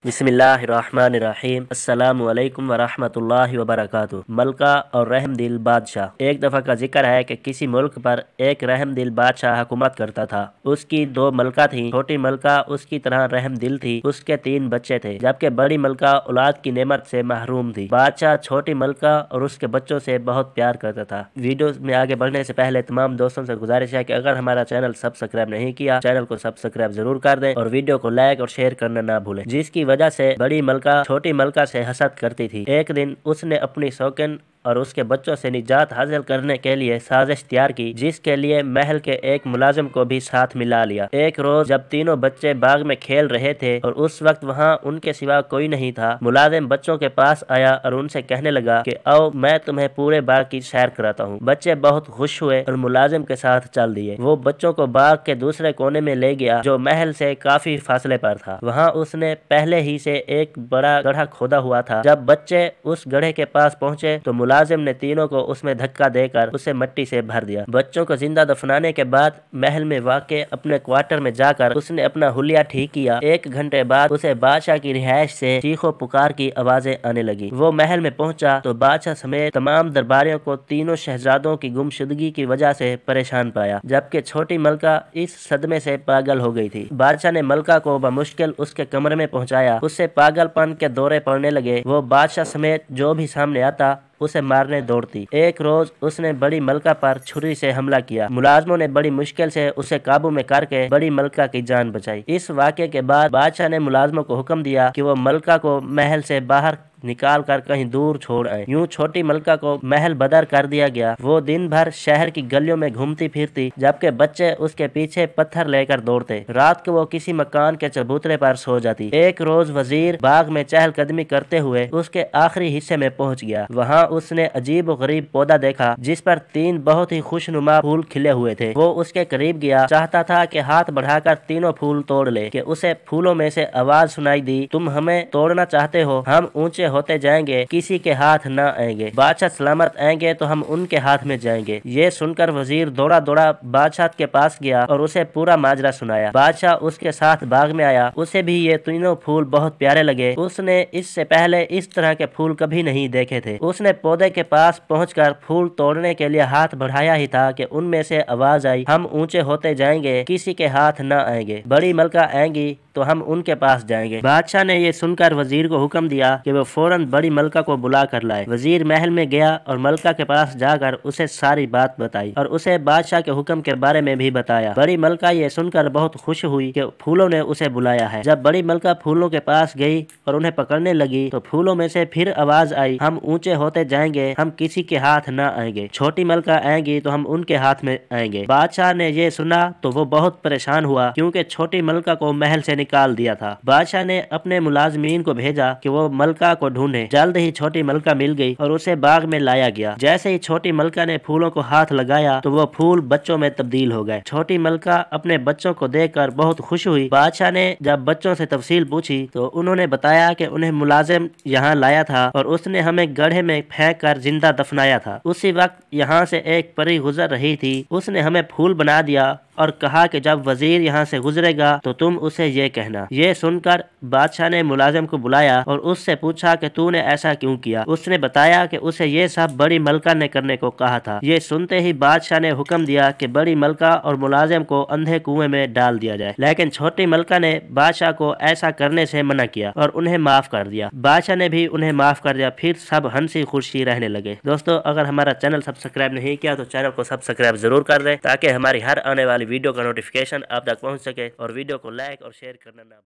बिस्मिल्लाहिर्रहमानिर्रहीम। अस्सलाम वालेकुम वरहमतुल्लाहि वबरकातुह। मलका और रहमदिल बादशाह। एक दफ़ा का जिक्र है कि किसी मुल्क पर एक रहमदिल बादशाह हुकूमत करता था। उसकी दो मलका थीं। छोटी मलका उसकी तरह रहमदिल थी। उसके 3 बच्चे थे, जबकि बड़ी मलका औलाद की नेमत से महरूम थी। बादशाह छोटी मलका और उसके बच्चों से बहुत प्यार करता था। वीडियो में आगे बढ़ने से पहले तमाम दोस्तों से गुजारिश है कि अगर हमारा चैनल सब्सक्राइब नहीं किया, चैनल को सब्सक्राइब जरूर कर दें और वीडियो को लाइक और शेयर करना ना भूलें। जिसकी वजह से बड़ी मलका छोटी मलका से हसद करती थी। एक दिन उसने अपनी शौकीन और उसके बच्चों से निजात हासिल करने के लिए साजिश तैयार की, जिसके लिए महल के एक मुलाजिम को भी साथ मिला लिया। एक रोज जब तीनों बच्चे बाग में खेल रहे थे और उस वक्त वहाँ उनके सिवा कोई नहीं था, मुलाजिम बच्चों के पास आया और उनसे कहने लगा कि आओ मैं तुम्हें पूरे बाग की सैर कराता हूँ। बच्चे बहुत खुश हुए और मुलाजिम के साथ चल दिए। वो बच्चों को बाग के दूसरे कोने में ले गया, जो महल से काफी फासले पर था। वहाँ उसने पहले ही से एक बड़ा गड्ढा खोदा हुआ था। जब बच्चे उस गड्ढे के पास पहुँचे तो मुलाजिम ने तीनों को उसमें धक्का देकर उसे मिट्टी से भर दिया। बच्चों को जिंदा दफनाने के बाद महल में वाक़े अपने क्वार्टर में जाकर उसने अपना हुलिया ठीक किया। 1 घंटे बाद उसे बादशाह की रिहाइश से चीखों पुकार की आवाजें आने लगी। वो महल में पहुंचा तो बादशाह समेत तमाम दरबारियों को तीनों शहजादों की गुमशुदगी की वजह से परेशान पाया, जबकि छोटी मलका इस सदमे से पागल हो गई थी। बादशाह ने मलका को बमुश्किल उसके कमरे में पहुंचाया। उससे पागलपन के दौरे पड़ने लगे। वो बादशाह समेत जो भी सामने आता उसे मारने दौड़ती। एक रोज उसने बड़ी मलका पर छुरी से हमला किया। मुलाजमों ने बड़ी मुश्किल से उसे काबू में करके बड़ी मलका की जान बचाई। इस वाक़े के बाद बादशाह ने मुलाजमों को हुक्म दिया कि वो मलका को महल से बाहर निकाल कर कहीं दूर छोड़ आए। यूं छोटी मलका को महल बदर कर दिया गया। वो दिन भर शहर की गलियों में घूमती फिरती, जबकि बच्चे उसके पीछे पत्थर लेकर दौड़ते। रात को वो किसी मकान के चबूतरे पर सो जाती। एक रोज वजीर बाग में चहलकदमी करते हुए उसके आखिरी हिस्से में पहुंच गया। वहाँ उसने अजीब व गरीब पौधा देखा, जिस पर 3 बहुत ही खुशनुमा फूल खिले हुए थे। वो उसके करीब गया, चाहता था कि हाथ बढ़ाकर तीनों फूल तोड़ ले कि उसे फूलों में से आवाज सुनाई दी, तुम हमें तोड़ना चाहते हो, हम ऊंचे होते जाएंगे, किसी के हाथ न आएंगे। बादशाह सलामत आएंगे तो हम उनके हाथ में जाएंगे। ये सुनकर वजीर दौड़ा दौड़ा बादशाह के पास गया और उसे पूरा माजरा सुनाया। बादशाह उसके साथ बाग में आया। उसे भी ये तीनों फूल बहुत प्यारे लगे। उसने इससे पहले इस तरह के फूल कभी नहीं देखे थे। उसने पौधे के पास पहुंचकर फूल तोड़ने के लिए हाथ बढ़ाया ही था कि उनमें से आवाज आई, हम ऊंचे होते जाएंगे, किसी के हाथ न आएंगे। बड़ी मलका आएंगी तो हम उनके पास जाएंगे। बादशाह ने ये सुनकर वजीर को हुक्म दिया कि वो फौरन बड़ी मलका को बुला कर लाए। वजीर महल में गया और मलका के पास जाकर उसे सारी बात बताई और उसे बादशाह के हुक्म के बारे में भी बताया। बड़ी मलका ये सुनकर बहुत खुश हुई कि फूलों ने उसे बुलाया है। जब बड़ी मलका फूलों के पास गई और उन्हें पकड़ने लगी तो फूलों में से फिर आवाज आई, हम ऊंचे होते जाएंगे, हम किसी के हाथ न आएंगे। छोटी मलका आएंगी तो हम उनके हाथ में आएंगे। बादशाह ने ये सुना तो वो बहुत परेशान हुआ, क्योंकि छोटी मलका को महल से निकाल दिया था। बादशाह ने अपने मुलाजमीन को भेजा कि वो मलका को ढूंढे। जल्द ही छोटी मलका मिल गई और उसे बाग में लाया गया। जैसे ही छोटी मलका ने फूलों को हाथ लगाया तो वो फूल बच्चों में तब्दील हो गए। छोटी मलका अपने बच्चों को देखकर बहुत खुश हुई। बादशाह ने जब बच्चों से तफसील पूछी तो उन्होंने बताया कि उन्हें मुलाजिम यहाँ लाया था और उसने हमें गड्ढे में फेंक कर जिंदा दफनाया था। उसी वक्त यहाँ से एक परी गुजर रही थी, उसने हमें फूल बना दिया और कहा कि जब वजीर यहाँ से गुजरेगा तो तुम उसे ये कहना। ये सुनकर बादशाह ने मुलाजिम को बुलाया और उससे पूछा कि तूने ऐसा क्यों किया। उसने बताया कि उसे ये सब बड़ी मलका ने करने को कहा था। ये सुनते ही बादशाह ने हुक्म दिया कि बड़ी मलका और मुलाजिम को अंधे कुएं में डाल दिया जाए, लेकिन छोटी मलका ने बादशाह को ऐसा करने से मना किया और उन्हें माफ कर दिया। बादशाह ने भी उन्हें माफ कर दिया। फिर सब हंसी खुशी रहने लगे। दोस्तों, अगर हमारा चैनल सब्सक्राइब नहीं किया तो चैनल को सब्सक्राइब जरूर कर दें, ताकि हमारी हर आने वाली वीडियो का नोटिफिकेशन आप तक पहुंच सके और वीडियो को लाइक और शेयर करना ना